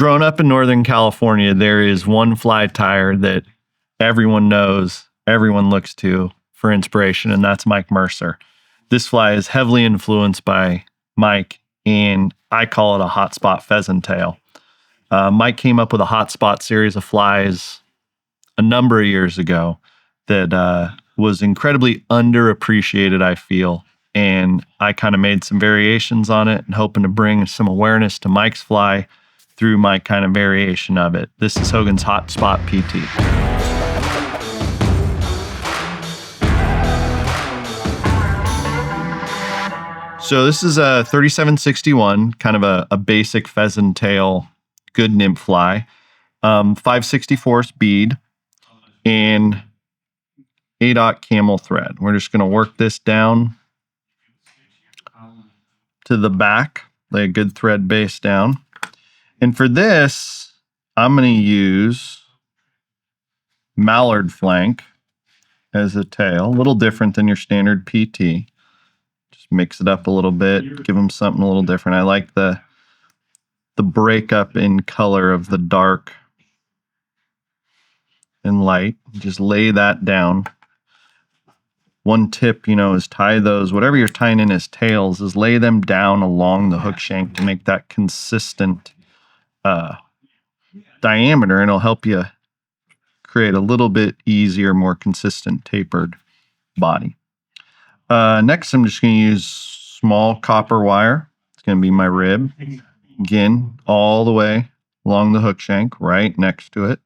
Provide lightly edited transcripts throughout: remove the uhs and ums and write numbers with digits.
Growing up in Northern California, there is one fly tire that everyone knows, everyone looks to for inspiration, and that's Mike Mercer. This fly is heavily influenced by Mike, and I call it a Hotspot Pheasant Tail. Mike came up with a Hotspot series of flies a number of years ago that was incredibly underappreciated, I feel. And I kind of made some variations on it and hoping to bring some awareness to Mike's fly through my kind of variation of it. This is Hogan's Hotspot PT. So this is a 3761, kind of a basic pheasant tail, good nymph fly. 5/64 bead and 8/0 camel thread. We're just going to work this down to the back, lay a good thread base down. And for this, I'm going to use mallard flank as a tail, a little different than your standard PT. Just mix it up a little bit, give them something a little different. I like the breakup in color of the dark and light. Just lay that down. One tip, is tie those, whatever you're tying in as tails, is lay them down along the hook shank to make that consistent diameter, and it'll help you create a little bit easier, more consistent tapered body. Next, I'm just going to use small copper wire. It's going to be my rib. Again, all the way along the hook shank, right next to it.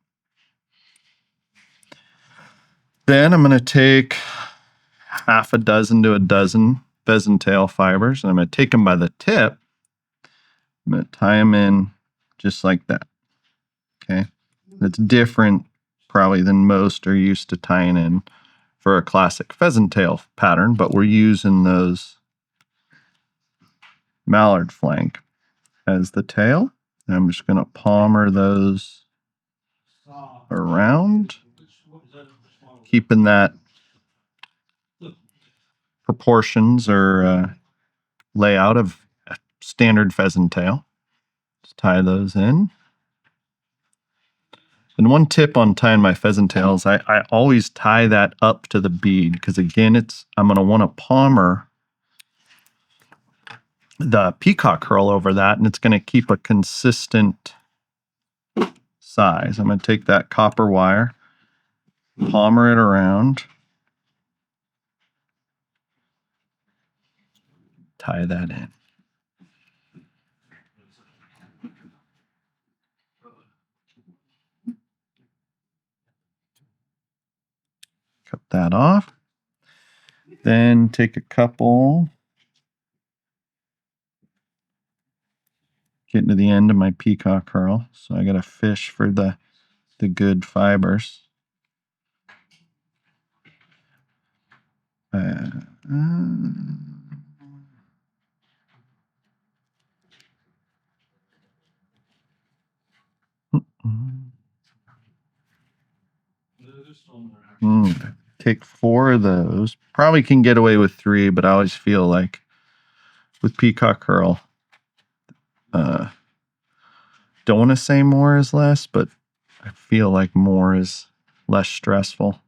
Then I'm going to take half a dozen to a dozen pheasant tail fibers, and I'm going to take them by the tip. I'm going to tie them in just like that. Okay, that's different probably than most are used to tying in for a classic pheasant tail pattern, but we're using those mallard flank as the tail. And I'm just going to palmer those around, keeping that proportions or layout of a standard pheasant tail. Just tie those in. And one tip on tying my pheasant tails, I always tie that up to the bead because, again, I'm going to want to palmer the peacock curl over that, and it's going to keep a consistent size. I'm going to take that copper wire, palmer it around, tie that in. Cut that off. Then take a couple, getting to the end of my peacock curl. So I got to fish for the good fibers. Take 4 of those. Probably can get away with 3, but I always feel like with peacock curl, don't want to say more is less, but I feel like more is less stressful.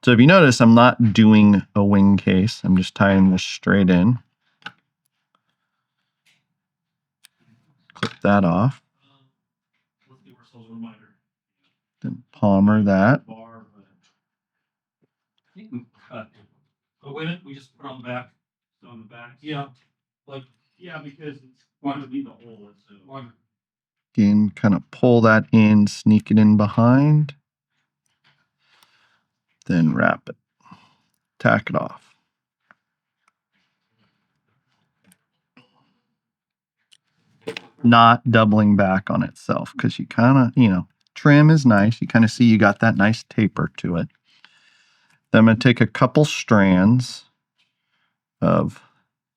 So if you notice, I'm not doing a wing case. I'm just tying this straight in. Clip that off. Then palmer that. We just put on the back. On the back. Yeah. Because it's going to be the hole. Again, kind of pull that in, sneak it in behind. Then wrap it. Tack it off. Not doubling back on itself because you kind of, trim is nice. You kind of see you got that nice taper to it. Then I'm going to take a couple strands of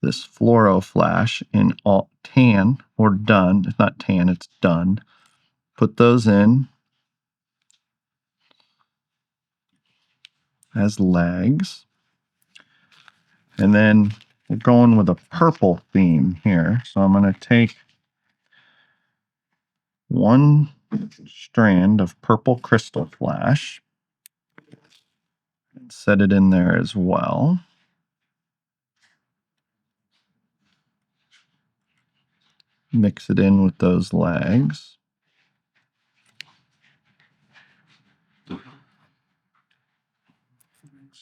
this fluoro flash in all tan or dun. It's not tan, it's dun. Put those in as legs. And then we're going with a purple theme here. So I'm going to take one strand of purple crystal flash and set it in there as well. Mix it in with those legs.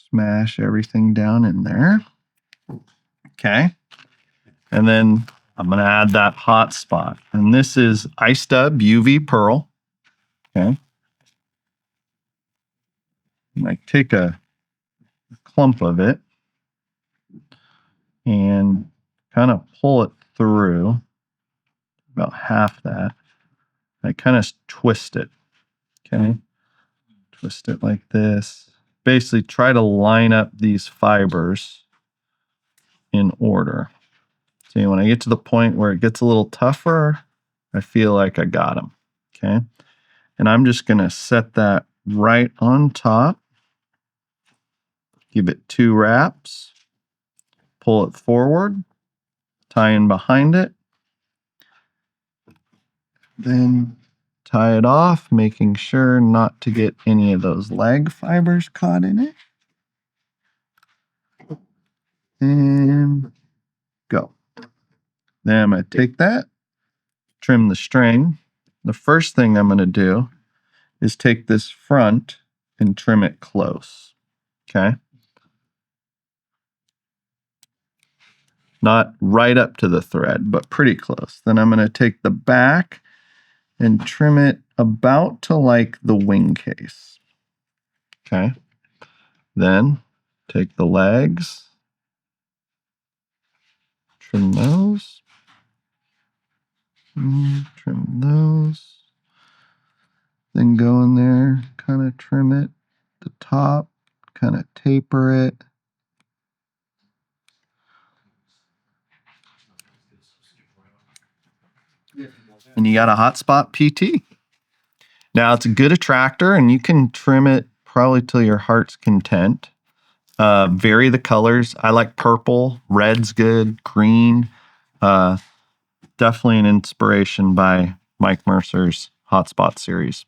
Smash everything down in there. Okay. And then I'm going to add that Hotspot. And this is Ice Dub UV Pearl. Okay. And I take a clump of it and kind of pull it through about half that. I kind of twist it. Okay. Twist it like this. Basically try to line up these fibers in order. See, when I get to the point where it gets a little tougher, I feel like I got them. Okay. And I'm just going to set that right on top. Give it 2 wraps. Pull it forward. Tie in behind it. Then tie it off, making sure not to get any of those leg fibers caught in it. And go. Then I'm going to take that, trim the string. The first thing I'm going to do is take this front and trim it close. Okay. Not right up to the thread, but pretty close. Then I'm going to take the back and trim it about to like the wing case. Okay. Then take the legs, trim those, trim those. Then go in there, kind of trim it, the top, kind of taper it. And you got a Hotspot PT. Now it's a good attractor, and you can trim it probably till your heart's content. Vary the colors. I like purple, red's good, green. Definitely an inspiration by Mike Mercer's Hotspot series.